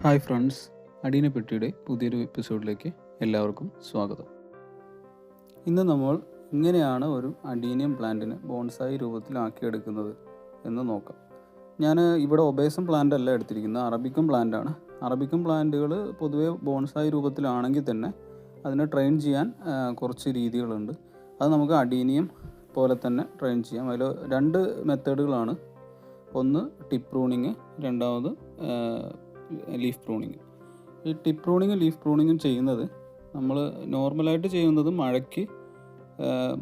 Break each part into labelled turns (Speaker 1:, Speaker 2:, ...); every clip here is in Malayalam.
Speaker 1: ഹായ് ഫ്രണ്ട്സ്, അടീന പെട്ടിയുടെ പുതിയൊരു എപ്പിസോഡിലേക്ക് എല്ലാവർക്കും സ്വാഗതം. ഇന്ന് നമ്മൾ ഇങ്ങനെയാണ് ഒരു അഡീനിയം പ്ലാന്റിനെ ബോൺസായി രൂപത്തിലാക്കിയെടുക്കുന്നത് എന്ന് നോക്കാം. ഞാൻ ഇവിടെ ഒബേസം പ്ലാന്റ് അല്ല എടുത്തിരിക്കുന്നത്, അറബിക്കം പ്ലാന്റാണ്. അറബിക്കം പ്ലാന്റുകൾ പൊതുവേ ബോൺസായി രൂപത്തിലാണെങ്കിൽ തന്നെ അതിനെ ട്രെയിൻ ചെയ്യാൻ കുറച്ച് രീതികളുണ്ട്. അത് നമുക്ക് അഡീനിയം പോലെ തന്നെ ട്രെയിൻ ചെയ്യാം. അതിൽ രണ്ട് മെത്തേഡുകളാണ്. ഒന്ന് ടിപ്പ് പ്രൂണിങ്, രണ്ടാമത് ലീഫ് പ്രൂണിങ്. ഈ ടിപ്പ് പ്രൂണിങ്ങും ലീഫ് പ്രൂണിങ്ങും ചെയ്യുന്നത് നമ്മൾ നോർമലായിട്ട് ചെയ്യുന്നത് മഴയ്ക്ക്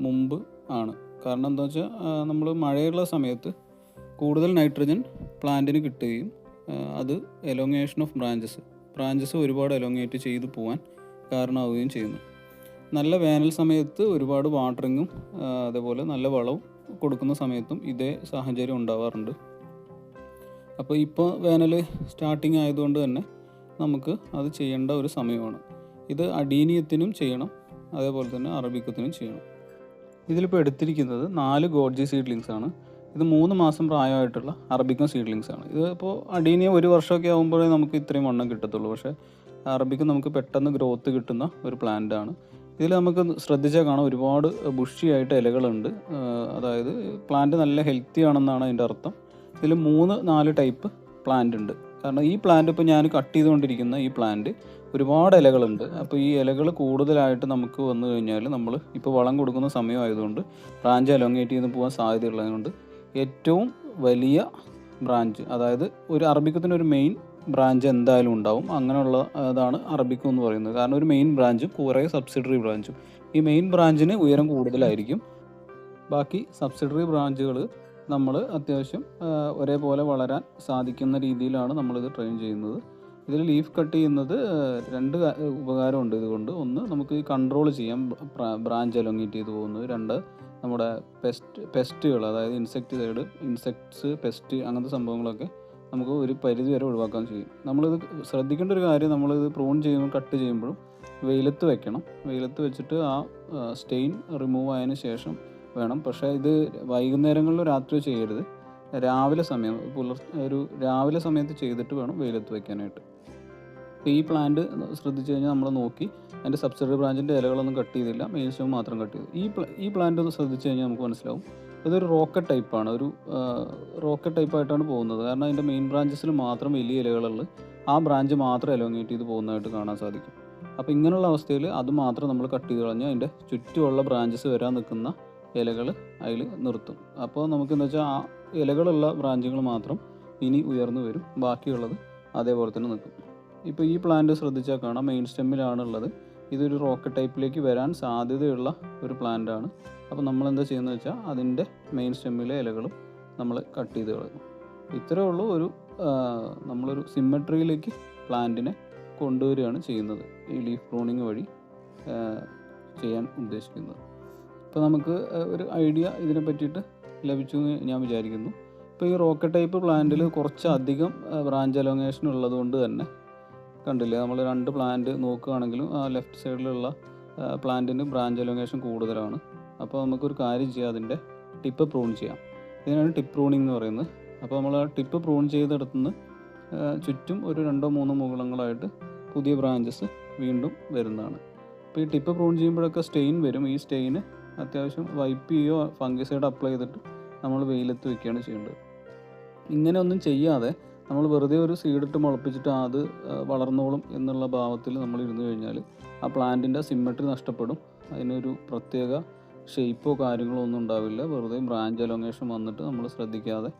Speaker 1: മുമ്പ് ആണ്. കാരണം എന്താ വെച്ചാൽ നമ്മൾ മഴയുള്ള സമയത്ത് കൂടുതൽ നൈട്രജൻ പ്ലാന്റിന് കിട്ടുകയും അത് എലോങ്ങേഷൻ ഓഫ് ബ്രാഞ്ചസ് ഒരുപാട് എലോങ്ങേറ്റ് ചെയ്തു പോകാൻ കാരണമാവുകയും ചെയ്യുന്നു. നല്ല വേനൽ സമയത്ത് ഒരുപാട് വാട്ടറിങ്ങും അതേപോലെ നല്ല വളവും കൊടുക്കുന്ന സമയത്തും ഇതേ സാഹചര്യം ഉണ്ടാവാറുണ്ട്. അപ്പോൾ ഇപ്പോൾ വേനൽ സ്റ്റാർട്ടിങ് ആയതുകൊണ്ട് തന്നെ നമുക്ക് അത് ചെയ്യേണ്ട ഒരു സമയമാണ്. ഇത് അഡീനിയത്തിനും ചെയ്യണം, അതേപോലെ തന്നെ അറബിക്കത്തിനും ചെയ്യണം. ഇതിലിപ്പോൾ എടുത്തിരിക്കുന്നത് 4 ഗോഡ്ജി സീഡ്ലിങ്സ് ആണ്. ഇത് 3 മാസം പ്രായമായിട്ടുള്ള അറബിക്കൻ സീഡ്ലിങ്സ് ആണ്. ഇത് ഇപ്പോൾ അഡീനിയം 1 വർഷമൊക്കെ ആകുമ്പോഴേ നമുക്ക് ഇത്രയും വണ്ണം കിട്ടത്തുള്ളൂ. പക്ഷേ അറബിക്കൻ നമുക്ക് പെട്ടെന്ന് ഗ്രോത്ത് കിട്ടുന്ന ഒരു പ്ലാന്റ് ആണ്. ഇതിൽ നമുക്ക് ശ്രദ്ധിച്ചാൽ കാണാം, ഒരുപാട് ബുഷിയായിട്ട് ഇലകളുണ്ട്. അതായത് പ്ലാന്റ് നല്ല ഹെൽത്തി ആണെന്നാണ് അതിൻ്റെ അർത്ഥം. ഇതിൽ 3-4 ടൈപ്പ് പ്ലാന്റ് ഉണ്ട്. കാരണം ഈ പ്ലാന്റ് ഇപ്പോൾ ഞാൻ കട്ട് ചെയ്തുകൊണ്ടിരിക്കുന്ന ഈ പ്ലാന്റ് ഒരുപാട് ഇലകളുണ്ട്. അപ്പോൾ ഈ ഇലകൾ കൂടുതലായിട്ട് നമുക്ക് വന്നു കഴിഞ്ഞാൽ നമ്മൾ ഇപ്പോൾ വളം കൊടുക്കുന്ന സമയമായതുകൊണ്ട് ബ്രാഞ്ച് എലോങ്ങേറ്റ് ചെയ്ത് പോകാൻ സാധ്യതയുള്ളതുകൊണ്ട് ഏറ്റവും വലിയ ബ്രാഞ്ച്, അതായത് ഒരു അറബിക്കത്തിന് ഒരു മെയിൻ ബ്രാഞ്ച് എന്തായാലും ഉണ്ടാവും. അങ്ങനെയുള്ള അതാണ് അറബിക്കം എന്ന് പറയുന്നത്. കാരണം ഒരു മെയിൻ ബ്രാഞ്ചും കുറേ സബ്സിഡറി ബ്രാഞ്ചും. ഈ മെയിൻ ബ്രാഞ്ചിന് ഉയരം കൂടുതലായിരിക്കും. ബാക്കി സബ്സിഡറി ബ്രാഞ്ചുകൾ നമ്മൾ അത്യാവശ്യം ഒരേപോലെ വളരാൻ സാധിക്കുന്ന രീതിയിലാണ് നമ്മളിത് ട്രെയിൻ ചെയ്യുന്നത്. ഇതിൽ ലീഫ് കട്ട് ചെയ്യുന്നത് 2 ഉപകാരമുണ്ട് ഇതുകൊണ്ട്. ഒന്ന്, നമുക്ക് കൺട്രോൾ ചെയ്യാം ബ്രാഞ്ച് എലോങ്ങേറ്റ് ചെയ്ത് പോകുന്നത്. 2, നമ്മുടെ പെസ്റ്റുകൾ, അതായത് ഇൻസെക്ട്സ്, പെസ്റ്റ് അങ്ങനത്തെ സംഭവങ്ങളൊക്കെ നമുക്ക് ഒരു പരിധി വരെ ഒഴിവാക്കാൻ ചെയ്യും. നമ്മളിത് ശ്രദ്ധിക്കേണ്ട ഒരു കാര്യം, നമ്മളിത് പ്രൂൺ ചെയ്യുമ്പോൾ കട്ട് ചെയ്യുമ്പോഴും വെയിലത്ത് വെക്കണം. വെയിലത്ത് വെച്ചിട്ട് ആ സ്റ്റെയിൻ റിമൂവ് ആയതിനു ശേഷം വേണം. പക്ഷേ ഇത് വൈകുന്നേരങ്ങളിലോ രാത്രിയോ ചെയ്യരുത്. രാവിലെ സമയത്ത് ചെയ്തിട്ട് വേണം വെയിലത്ത് വയ്ക്കാനായിട്ട്. അപ്പോൾ ഈ പ്ലാന്റ് ശ്രദ്ധിച്ചു കഴിഞ്ഞാൽ നമ്മൾ നോക്കി അതിൻ്റെ സബ്സിഡറി ബ്രാഞ്ചിൻ്റെ ഇലകളൊന്നും കട്ട് ചെയ്തില്ല, മെയിൻ സ്റ്റെം മാത്രം കട്ട് ചെയ്തു. ഈ പ്ലാന്റ് ഒന്ന് ശ്രദ്ധിച്ചു കഴിഞ്ഞാൽ നമുക്ക് മനസ്സിലാവും ഇതൊരു റോക്കറ്റ് ടൈപ്പാണ്. ഒരു റോക്കറ്റ് ടൈപ്പായിട്ടാണ് പോകുന്നത്. കാരണം അതിൻ്റെ മെയിൻ ബ്രാഞ്ചസിൽ മാത്രം വലിയ ഇലകളുള്ളൂ, ആ ബ്രാഞ്ച് മാത്രം എലോങ്ങേറ്റ് ചെയ്ത് പോകുന്നതായിട്ട് കാണാൻ സാധിക്കും. അപ്പോൾ ഇങ്ങനെയുള്ള അവസ്ഥയിൽ അത് മാത്രം നമ്മൾ കട്ട് ചെയ്ത് കളഞ്ഞ് അതിൻ്റെ ചുറ്റുമുള്ള ബ്രാഞ്ചസ് വരാൻ നിൽക്കുന്ന ഇലകൾ അതിൽ നിർത്തും. അപ്പോൾ നമുക്കെന്താ വെച്ചാൽ ആ ഇലകളുള്ള ബ്രാഞ്ചുകൾ മാത്രം ഇനി ഉയർന്നു വരും, ബാക്കിയുള്ളത് അതേപോലെ തന്നെ നിൽക്കും. ഇപ്പോൾ ഈ പ്ലാന്റ് ശ്രദ്ധിച്ചാൽ കാണാം, മെയിൻ സ്റ്റെമ്മിലാണുള്ളത്. ഇതൊരു റോക്കറ്റ് ടൈപ്പിലേക്ക് വരാൻ സാധ്യതയുള്ള ഒരു പ്ലാന്റാണ്. അപ്പോൾ നമ്മളെന്താ ചെയ്യുന്നത് വെച്ചാൽ അതിൻ്റെ മെയിൻ സ്റ്റെമ്മിലെ ഇലകളും നമ്മൾ കട്ട് ചെയ്ത് കളയും. ഇത്രയേ ഉള്ളൂ. നമ്മളൊരു സിമ്മട്രിയിലേക്ക് പ്ലാന്റിനെ കൊണ്ടുവരികയാണ് ചെയ്യുന്നത് ഈ ലീഫ് പ്രൂണിങ് വഴി ചെയ്യാൻ ഉദ്ദേശിക്കുന്നത്. ഇപ്പോൾ നമുക്ക് ഒരു ഐഡിയ ഇതിനെ പറ്റിയിട്ട് ലഭിച്ചു എന്ന് ഞാൻ വിചാരിക്കുന്നു. ഇപ്പോൾ ഈ റോക്കറ്റ് ടൈപ്പ് പ്ലാന്റിൽ കുറച്ചധികം ബ്രാഞ്ച് എലോങ്ങേഷൻ ഉള്ളത് കൊണ്ട് തന്നെ കണ്ടില്ലേ, നമ്മൾ 2 പ്ലാന്റ് നോക്കുകയാണെങ്കിലും ആ ലെഫ്റ്റ് സൈഡിലുള്ള പ്ലാന്റിന് ബ്രാഞ്ച് എലോങ്ങേഷൻ കൂടുതലാണ്. അപ്പോൾ നമുക്കൊരു കാര്യം ചെയ്യാം, അതിൻ്റെ ടിപ്പ് പ്രൂൺ ചെയ്യാം. ഇതിനാണ് ടിപ്പ് പ്രൂണിങ് എന്ന് പറയുന്നത്. അപ്പോൾ നമ്മൾ ആ ടിപ്പ് പ്രൂൺ ചെയ്തെടുത്തുനിന്ന് ചുറ്റും ഒരു 2-3 മുകുളങ്ങളായിട്ട് പുതിയ ബ്രാഞ്ചസ് വീണ്ടും വരുന്നതാണ്. അപ്പോൾ ഈ ടിപ്പ് പ്രൂൺ ചെയ്യുമ്പോഴൊക്കെ സ്റ്റെയിൻ വരും. ഈ സ്റ്റെയിന് അത്യാവശ്യം വൈപ്പ് ചെയ്യുകയോ ഫംഗിസൈഡ് അപ്ലൈ ചെയ്തിട്ട് നമ്മൾ വെയിലത്ത് വയ്ക്കുകയാണ് ചെയ്യേണ്ടത്. ഇങ്ങനെ ഒന്നും ചെയ്യാതെ നമ്മൾ വെറുതെ ഒരു സീഡിട്ട് മുളപ്പിച്ചിട്ട് അത് വളർന്നോളും എന്നുള്ള ഭാവത്തിൽ നമ്മൾ ഇരുന്ന് കഴിഞ്ഞാൽ ആ പ്ലാന്റിൻ്റെ സിമ്മട്രി നഷ്ടപ്പെടും. അതിനൊരു പ്രത്യേക ഷേപ്പോ കാര്യങ്ങളോ ഒന്നും ഉണ്ടാവില്ല. വെറുതെ ബ്രാഞ്ച് എലോങ്ങേഷൻ വന്നിട്ട് നമ്മൾ ശ്രദ്ധിക്കാതെ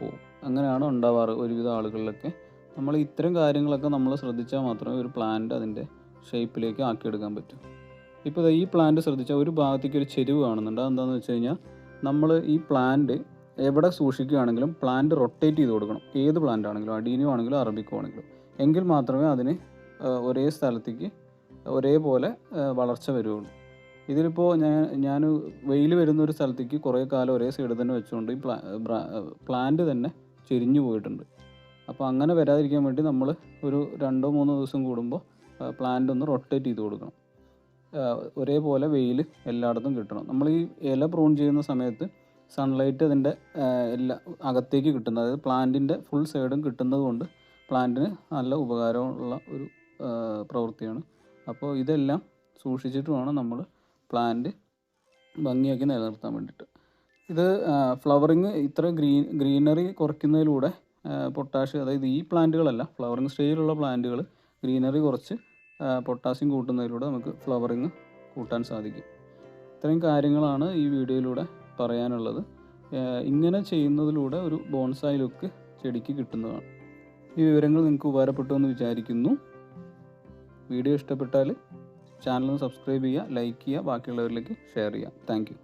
Speaker 1: പോകും. അങ്ങനെയാണ് ഉണ്ടാവാറ് ഒരുവിധ ആളുകളിലൊക്കെ. നമ്മൾ ഇത്തരം കാര്യങ്ങളൊക്കെ നമ്മൾ ശ്രദ്ധിച്ചാൽ മാത്രമേ ഒരു പ്ലാന്റ് അതിൻ്റെ ഷേപ്പിലേക്ക് ആക്കിയെടുക്കാൻ പറ്റൂ. ഇപ്പോൾ ഈ പ്ലാന്റ് ശ്രദ്ധിച്ചാൽ ഒരു ഭാഗത്തേക്ക് ഒരു ചെരിവ് കാണുന്നുണ്ട്. അതെന്താണെന്ന് വെച്ച് കഴിഞ്ഞാൽ നമ്മൾ ഈ പ്ലാന്റ് എവിടെ സൂക്ഷിക്കുകയാണെങ്കിലും പ്ലാന്റ് റൊട്ടേറ്റ് ചെയ്ത് കൊടുക്കണം. ഏത് പ്ലാന്റ് ആണെങ്കിലും, അഡീനിയോ ആണെങ്കിലും അറബിക്കോ ആണെങ്കിലും, എങ്കിൽ മാത്രമേ അതിന് ഒരേ സ്ഥലത്തേക്ക് ഒരേപോലെ വളർച്ച വരുള്ളൂ. ഇതിലിപ്പോൾ ഞാൻ വെയിൽ വരുന്ന ഒരു സ്ഥലത്തേക്ക് കുറേ കാലം ഒരേ സൈഡ് തന്നെ വെച്ചുകൊണ്ട് ഈ പ്ലാന്റ് തന്നെ ചെരിഞ്ഞു പോയിട്ടുണ്ട്. അപ്പോൾ അങ്ങനെ വരാതിരിക്കാൻ വേണ്ടി നമ്മൾ ഒരു 2-3 ദിവസം കൂടുമ്പോൾ പ്ലാന്റ് ഒന്ന് റൊട്ടേറ്റ് ചെയ്ത് കൊടുക്കണം. ഒരേപോലെ വെയിൽ എല്ലായിടത്തും കിട്ടണം. നമ്മൾ ഈ ഇല പ്രൂൺ ചെയ്യുന്ന സമയത്ത് സൺലൈറ്റ് അതിൻ്റെ അകത്തേക്ക് കിട്ടുന്നത്, അതായത് പ്ലാന്റിൻ്റെ ഫുൾ സൈഡും കിട്ടുന്നത് കൊണ്ട് പ്ലാന്റിന് നല്ല ഉപകാരമുള്ള ഒരു പ്രവൃത്തിയാണ്. അപ്പോൾ ഇതെല്ലാം സൂക്ഷിച്ചിട്ട് വേണം നമ്മൾ പ്ലാന്റ് ഭംഗിയാക്കി നിലനിർത്താൻ വേണ്ടിയിട്ട്. ഇത് ഫ്ലവറിങ് ഇത്ര ഗ്രീനറി കുറയ്ക്കുന്നതിലൂടെ പൊട്ടാഷ്, അതായത് ഈ പ്ലാന്റുകളല്ല, ഫ്ലവറിങ് സ്റ്റേജിലുള്ള പ്ലാന്റുകൾ ഗ്രീനറി കുറച്ച് പൊട്ടാസ്യം കൂട്ടുന്നതിലൂടെ നമുക്ക് ഫ്ലവറിങ് കൂട്ടാൻ സാധിക്കും. ഇത്രയും കാര്യങ്ങളാണ് ഈ വീഡിയോയിലൂടെ പറയാനുള്ളത്. ഇങ്ങനെ ചെയ്യുന്നതിലൂടെ ഒരു ബോൺസായി ലുക്ക് ചെടിക്ക് കിട്ടുന്നതാണ്. ഈ വിവരങ്ങൾ നിങ്ങൾക്ക് ഉപകാരപ്പെട്ടു എന്ന് വിചാരിക്കുന്നു. വീഡിയോ ഇഷ്ടപ്പെട്ടാൽ ചാനൽ സബ്സ്ക്രൈബ് ചെയ്യുക, ലൈക്ക് ചെയ്യുക, ബാക്കിയുള്ളവരിലേക്ക് ഷെയർ ചെയ്യുക. Thank you.